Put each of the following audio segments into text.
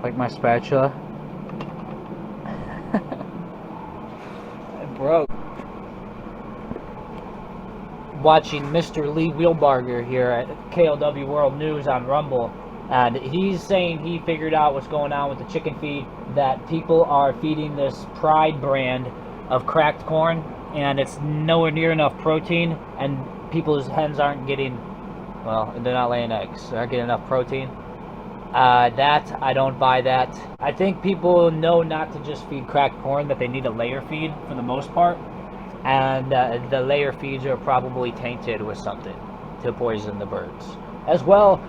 Like my spatula. It broke. Watching Mr. Lee Wheelbarger here at KLW World News on Rumble, and he's saying he figured out what's going on with the chicken feed, that people are feeding this Pride brand of cracked corn, and it's nowhere near enough protein, and people's hens aren't getting, well, they're not laying eggs, they aren't getting enough protein. That, I don't buy that. I think people know not to just feed cracked corn, that they need a layer feed for the most part. And the layer feeds are probably tainted with something to poison the birds. As well,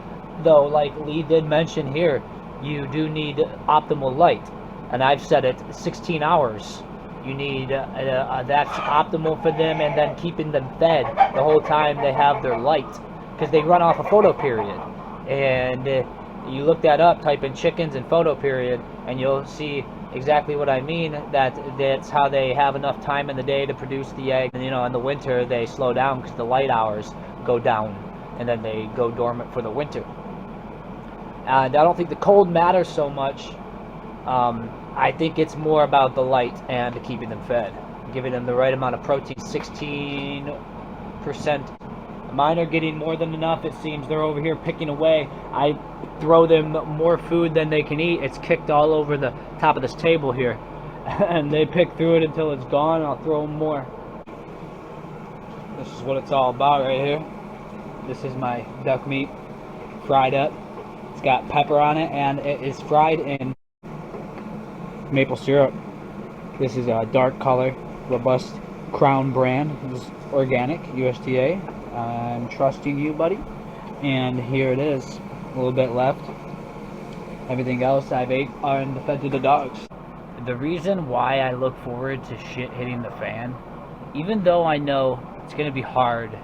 though, like Lee did mention here, you do need optimal light. And I've said it, 16 hours. You need, that's optimal for them, and then keeping them fed the whole time they have their light. Because they run off a photo period. And you look that up, type in chickens and photo period, and you'll see exactly what I mean, that's how they have enough time in the day to produce the egg. And, you know, in the winter they slow down because the light hours go down, and then they go dormant for the winter. And I don't think the cold matters so much. I think it's more about the light and keeping them fed, giving them the right amount of protein. 16%. Mine are getting more than enough, it seems. They're over here picking away. I throw them more food than they can eat. It's kicked all over the top of this table here. And they pick through it until it's gone, and I'll throw them more. This is what it's all about right here. This is my duck meat, fried up. It's got pepper on it, and it is fried in maple syrup. This is a dark color, robust Crown brand. This is organic, USDA. I'm trusting you, buddy. And here it is. A little bit left. Everything else I've ate and fed to the dogs. The reason why I look forward to shit hitting the fan, even though I know it's going to be hard,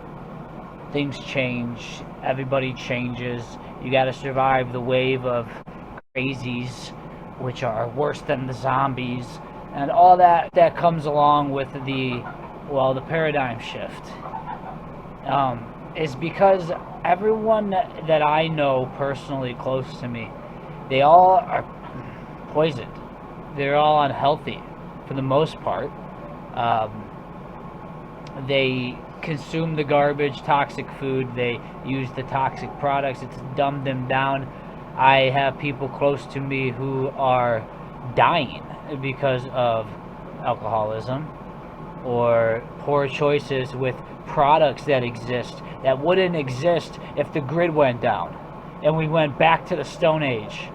things change, everybody changes, you got to survive the wave of crazies, which are worse than the zombies, and all that comes along with the paradigm shift. Is because everyone that I know personally close to me, they all are poisoned. They're all unhealthy for the most part. They consume the garbage, toxic food. They use the toxic products. It's dumbed them down. I have people close to me who are dying because of alcoholism or poor choices with products that exist that wouldn't exist if the grid went down and we went back to the Stone Age.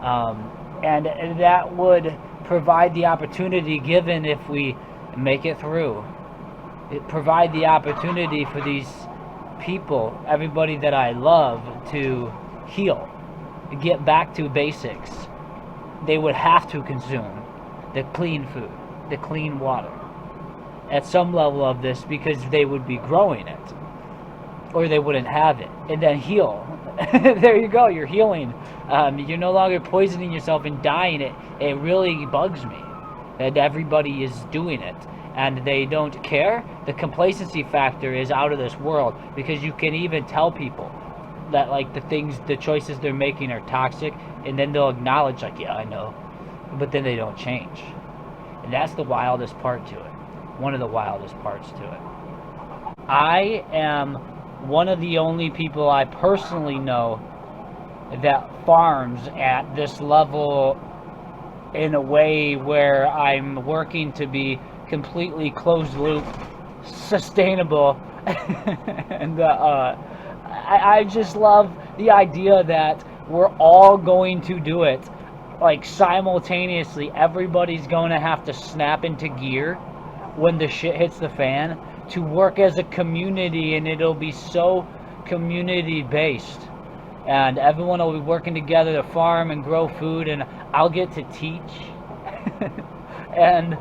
And that would provide the opportunity, given if we make it through, it provide the opportunity for these people, everybody that I love, to heal, get back to basics. They would have to consume the clean food, the clean water at some level of this, because they would be growing it or they wouldn't have it, and then heal. There you go, you're healing. You're no longer poisoning yourself and dying. It really bugs me that everybody is doing it and they don't care. The complacency factor is out of this world, because you can even tell people that, like, the choices they're making are toxic, and then they'll acknowledge, like, yeah, I know, but then they don't change. And that's the wildest part to it. One of the wildest parts to it. I am one of the only people I personally know that farms at this level in a way where I'm working to be completely closed loop, sustainable, and I just love the idea that we're all going to do it, like, simultaneously. Everybody's going to have to snap into gear when the shit hits the fan to work as a community, and it'll be so community based, and everyone will be working together to farm and grow food, and I'll get to teach and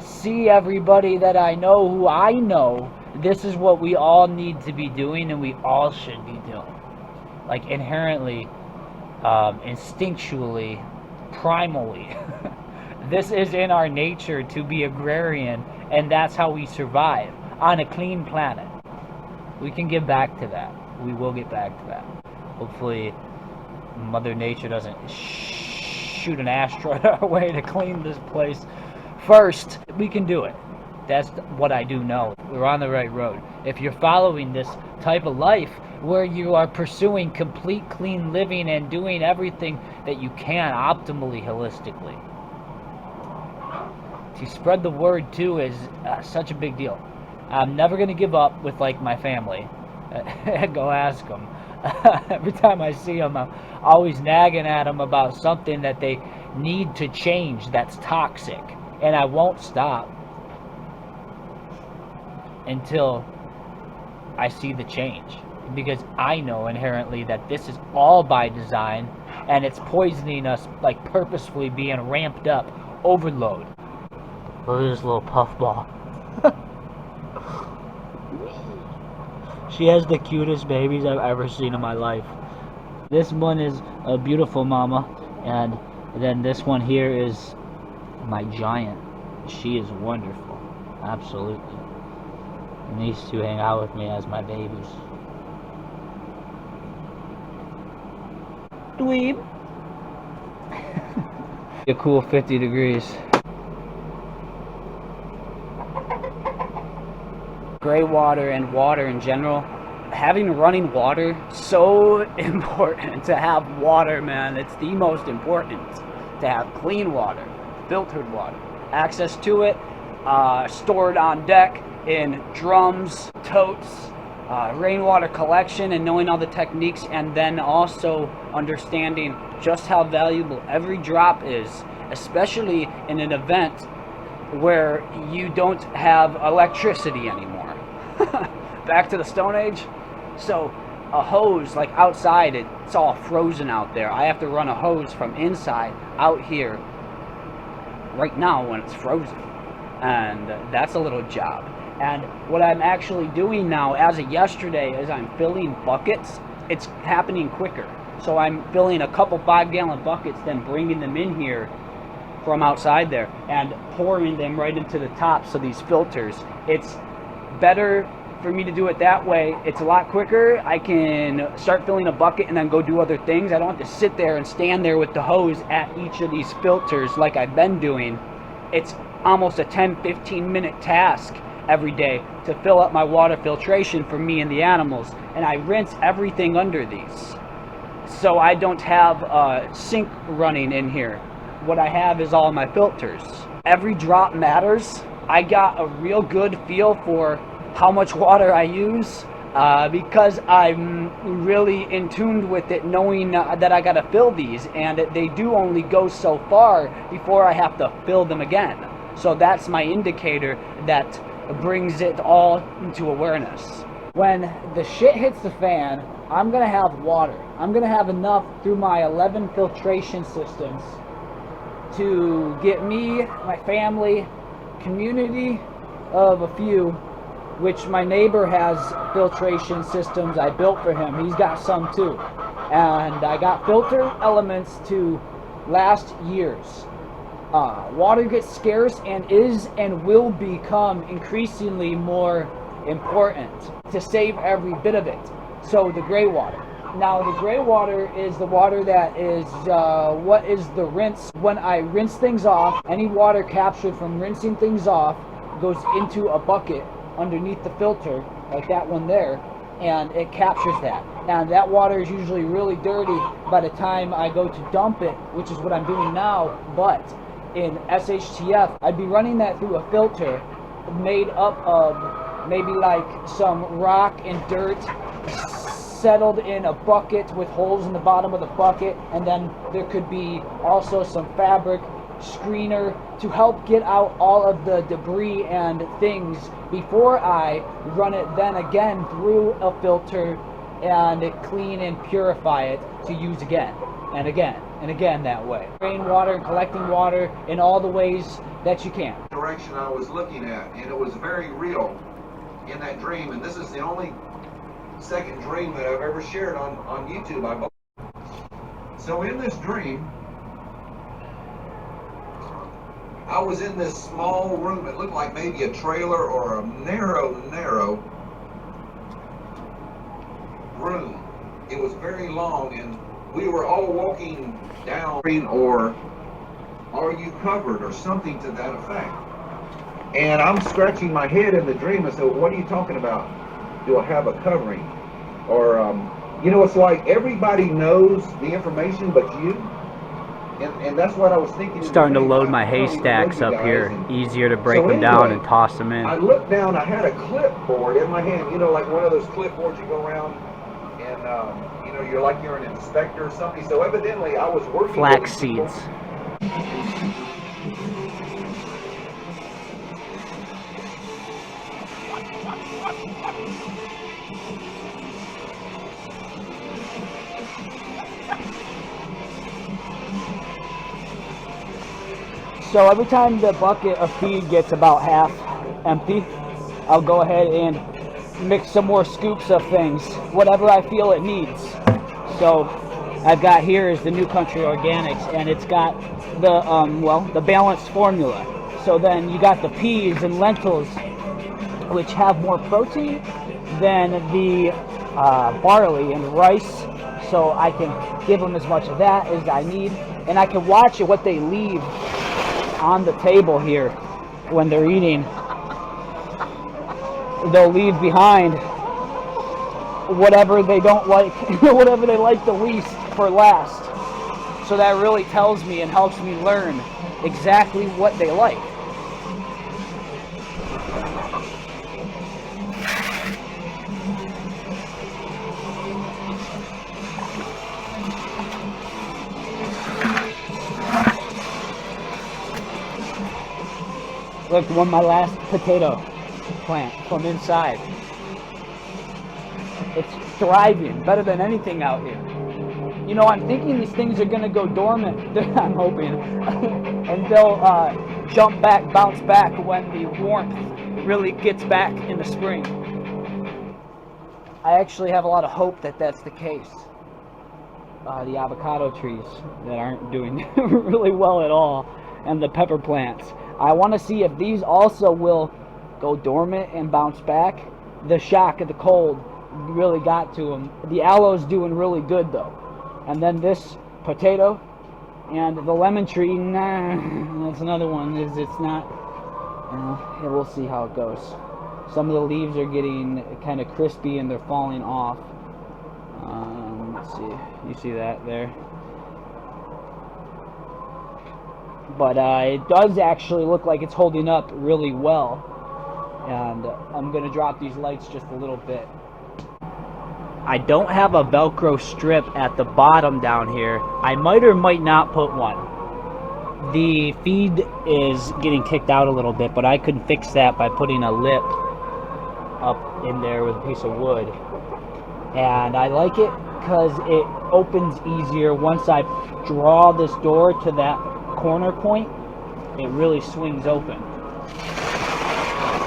see everybody that I know who I know. This is what we all need to be doing, and we all should be doing, like, inherently, instinctually, primally. This is in our nature to be agrarian, and that's how we survive on a clean planet. We can get back to that. We will get back to that. Hopefully Mother Nature doesn't shoot an asteroid our way to clean this place first, we can do it. That's what I do know. We're on the right road. If you're following this type of life where you are pursuing complete clean living and doing everything that you can optimally, holistically, to spread the word too is such a big deal. I'm never going to give up with like my family. Go ask them. Every time I see them, I'm always nagging at them about something that they need to change that's toxic. And I won't stop until I see the change, because I know inherently that this is all by design, and it's poisoning us, like purposefully being ramped up, overload. Look at this little puffball. She has the cutest babies I've ever seen in my life. This one is a beautiful mama, and then this one here is my giant. She is wonderful, absolutely. And these two hang out with me as my babies. Dweeb. A cool 50 degrees. Gray water and water in general, having running water, so important to have water, man. It's the most important to have clean water, filtered water, access to it, stored on deck in drums, totes, rainwater collection, and knowing all the techniques, and then also understanding just how valuable every drop is, especially in an event where you don't have electricity anymore. Back to the Stone Age. So a hose, like outside, it's all frozen out there. I have to run a hose from inside out here right now when it's frozen, and that's a little job. And what I'm actually doing now, as of yesterday, is I'm filling buckets. It's happening quicker. So I'm filling a couple 5-gallon buckets, then bringing them in here from outside there and pouring them right into the tops of these filters. It's better for me to do it that way. It's a lot quicker. I can start filling a bucket and then go do other things. I don't have to sit there and stand there with the hose at each of these filters like I've been doing. It's almost a 10-15 minute task every day to fill up my water filtration for me and the animals, and I rinse everything under these, so I don't have a sink running in here. What I have is all my filters. Every drop matters. I got a real good feel for how much water I use, because I'm really in tune with it, knowing that I gotta fill these, and they do only go so far before I have to fill them again. So that's my indicator that brings it all into awareness. When the shit hits the fan, I'm gonna have water. I'm gonna have enough through my 11 filtration systems to get me, my family, community of a few, which my neighbor has filtration systems I built for him. He's got some too. And I got filter elements to last years. Water gets scarce and is and will become increasingly more important to save every bit of it. So the gray water. Now the gray water is the water that is what is the rinse. When I rinse things off, any water captured from rinsing things off goes into a bucket underneath the filter, like that one there, and it captures that. Now that water is usually really dirty by the time I go to dump it, which is what I'm doing now, but in SHTF, I'd be running that through a filter made up of maybe like some rock and dirt settled in a bucket with holes in the bottom of the bucket, and then there could be also some fabric screener to help get out all of the debris and things before I run it then again through a filter and clean and purify it to use again and again and again that way. Rainwater and collecting water in all the ways that you can. Direction I was looking at, and it was very real in that dream, and this is the only second dream that I've ever shared on YouTube. So in this dream, I was in this small room. It looked like maybe a trailer or a narrow room. It was very long, and we were all walking down, or are you covered, or something to that effect. And I'm scratching my head in the dream and said, what are you talking about? Do I have a covering? Or, you know, it's like everybody knows the information but you. And that's what I was thinking. Starting to load my haystacks up here. Easier to break them down and toss them in. I looked down, I had a clipboard in my hand, you know, like one of those clipboards you go around and, you know, you're an inspector or something. So evidently I was working flax seeds. So every time the bucket of feed gets about half empty, I'll go ahead and mix some more scoops of things, whatever I feel it needs. So I've got here is the New Country Organics, and it's got the the balanced formula. So then you got the peas and lentils, which have more protein than the barley and rice. So I can give them as much of that as I need, and I can watch what they leave on the table here when they're eating. They'll leave behind whatever they don't like, whatever they like the least for last. So that really tells me and helps me learn exactly what they like. Look, my last potato plant from inside. It's thriving better than anything out here. You know, I'm thinking these things are gonna go dormant. I'm hoping, and they'll bounce back when the warmth really gets back in the spring. I actually have a lot of hope that that's the case. The avocado trees that aren't doing really well at all, and the pepper plants. I want to see if these also will go dormant and bounce back. The shock of the cold really got to them. The aloe's doing really good though. And then this potato and the lemon tree, nah, that's another one. It's not, yeah, we'll see how it goes. Some of the leaves are getting kind of crispy and they're falling off. Let's see, you see that there? But it does actually look like it's holding up really well. And I'm going to drop these lights just a little bit. I don't have a Velcro strip at the bottom down here. I might or might not put one. The feed is getting kicked out a little bit, but I could fix that by putting a lip up in there with a piece of wood. And I like it because it opens easier once I draw this door to that corner point. It really swings open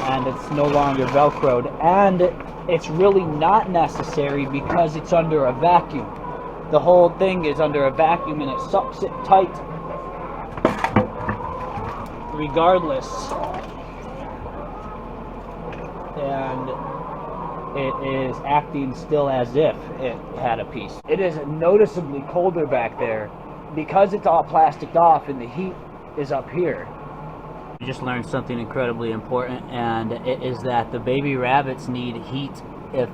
and it's no longer velcroed, and it's really not necessary because it's under a vacuum. The whole thing is under a vacuum and it sucks it tight regardless, and it is acting still as if it had a piece. It is noticeably colder back there because it's all plasticed off and the heat is up here. I just learned something incredibly important, and it is that the baby rabbits need heat. If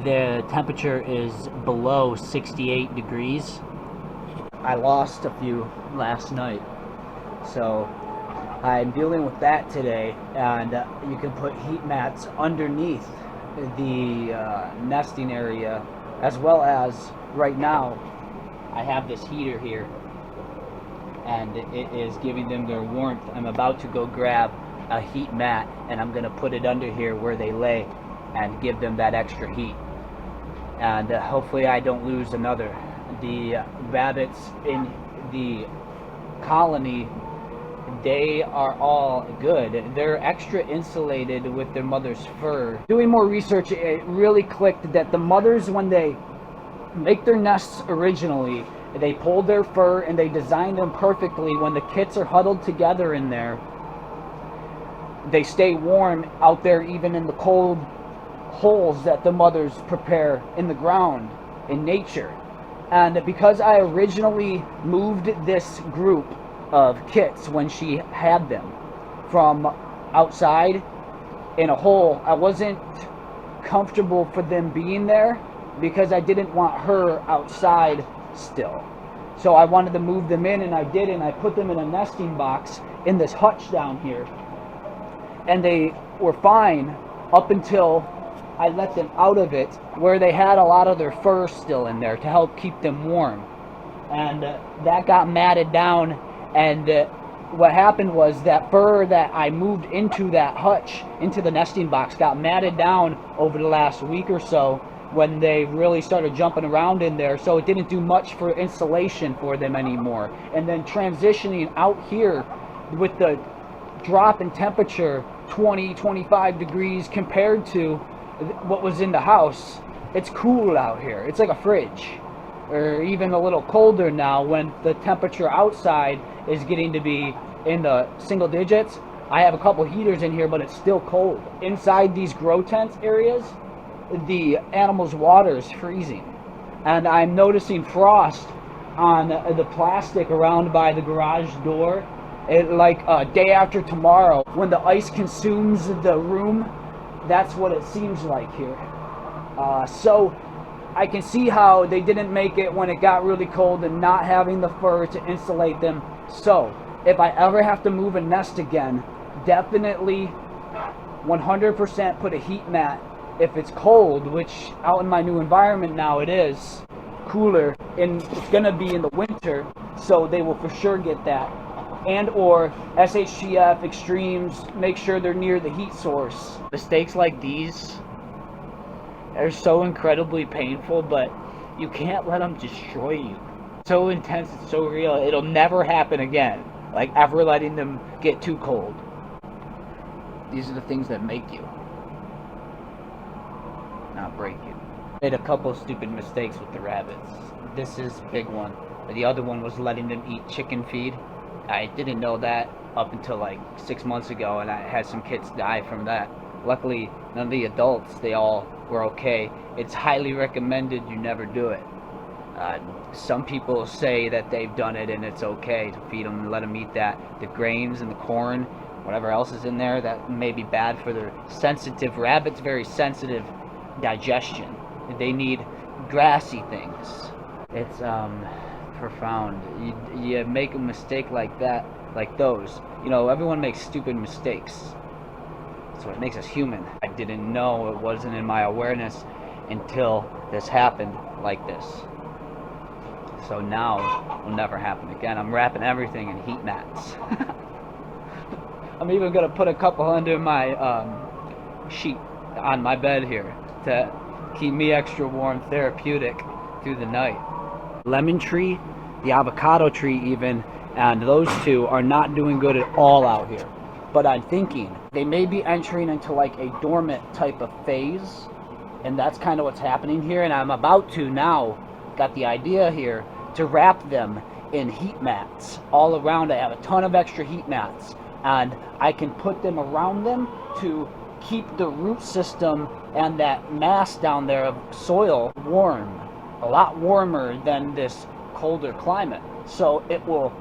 the temperature is below 68 degrees, I lost a few last night, so I'm dealing with that today. And you can put heat mats underneath the nesting area, as well as right now I have this heater here and it is giving them their warmth. I'm about to go grab a heat mat and I'm going to put it under here where they lay and give them that extra heat, and hopefully I don't lose another. The rabbits in the colony, they are all good. They're extra insulated with their mother's fur. Doing more research, it really clicked that the mothers, when they make their nests originally, they pulled their fur and they designed them perfectly. When the kits are huddled together in there, they stay warm out there, even in the cold holes that the mothers prepare in the ground in nature. And because I originally moved this group of kits when she had them from outside in a hole, I wasn't comfortable for them being there because I didn't want her outside still. So I wanted to move them in, and I did, and I put them in a nesting box in this hutch down here. And they were fine up until I let them out of it, where they had a lot of their fur still in there to help keep them warm. And that got matted down, and what happened was that fur that I moved into that hutch, into the nesting box, got matted down over the last week or so when they really started jumping around in there, so it didn't do much for insulation for them anymore. And then transitioning out here with the drop in temperature, 20-25 degrees compared to what was in the house, it's cool out here. It's like a fridge, or even a little colder now when the temperature outside is getting to be in the single digits. I have a couple heaters in here, but it's still cold. Inside these grow tent areas, the animals' water is freezing, and I'm noticing frost on the plastic around by the garage door. Like day after tomorrow, when the ice consumes the room, that's what it seems like here. So I can see how they didn't make it when it got really cold and not having the fur to insulate them. So if I ever have to move a nest again, definitely 100% put a heat mat if it's cold, which out in my new environment now it is cooler, and it's gonna be in the winter, so they will for sure get that. And or SHTF extremes, make sure they're near the heat source. Mistakes like these are so incredibly painful, but you can't let them destroy you. So intense, it's so real, it'll never happen again. Like ever letting them get too cold. These are the things that make you, not break you. Made a couple of stupid mistakes with the rabbits. This is a big one. The other one was letting them eat chicken feed. I didn't know that up until like 6 months ago, and I had some kids die from that. Luckily, none of the adults, they all were okay. It's highly recommended you never do it. Some people say that they've done it and it's okay to feed them and let them eat that. The grains and the corn, whatever else is in there, that may be bad for their sensitive, rabbits, very sensitive digestion. They need grassy things. It's profound. You make a mistake like that, like those, you know, everyone makes stupid mistakes. That's what makes us human. I didn't know, it wasn't in my awareness until this happened like this. So now it will never happen again. I'm wrapping everything in heat mats. I'm even gonna put a couple under my sheet on my bed here to keep me extra warm, therapeutic through the night. Lemon tree, the avocado tree even, and those two are not doing good at all out here. But I'm thinking they may be entering into like a dormant type of phase, and that's kind of what's happening here. And I'm about to now, got the idea here, to wrap them in heat mats all around. I have a ton of extra heat mats, and I can put them around them to keep the root system and that mass down there of soil warm, a lot warmer than this colder climate. So it will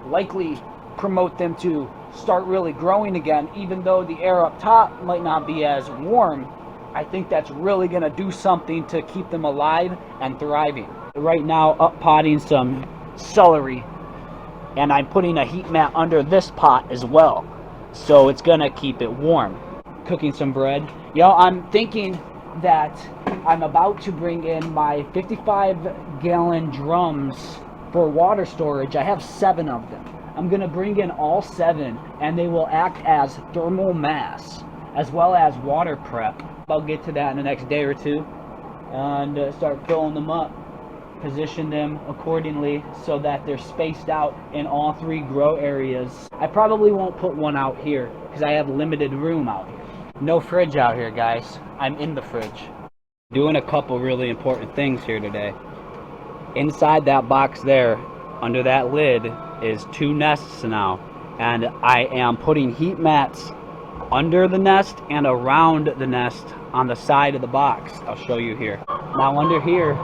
likely promote them to start really growing again, even though the air up top might not be as warm. I think that's really going to do something to keep them alive and thriving. Right now, up potting some celery, and I'm putting a heat mat under this pot as well, so it's going to keep it warm. Cooking some bread. I'm thinking that I'm about to bring in my 55-gallon drums for water storage. I have 7 of them. I'm going to bring in all 7, and they will act as thermal mass as well as water prep. I'll get to that in the next day or two and start filling them up, position them accordingly so that they're spaced out in all 3 grow areas. I probably won't put one out here because I have limited room out here. No fridge out here, guys. I'm in the fridge. Doing a couple really important things here today. Inside that box there, under that lid, is 2 nests now, and I am putting heat mats under the nest and around the nest on the side of the box. I'll show you here. Now under here,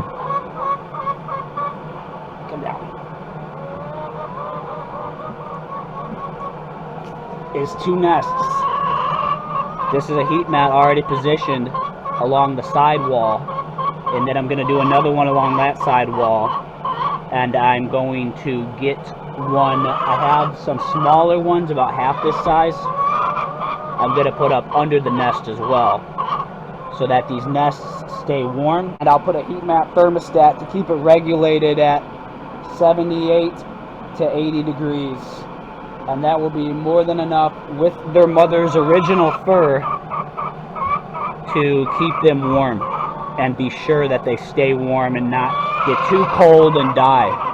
is 2 nests. This is a heat mat already positioned along the side wall, and then I'm going to do another one along that side wall, and I'm going to get one. I have some smaller ones about half this size. I'm going to put up under the nest as well, so that these nests stay warm. And I'll put a heat mat thermostat to keep it regulated at 78 to 80 degrees. And that will be more than enough with their mother's original fur to keep them warm and be sure that they stay warm and not get too cold and die.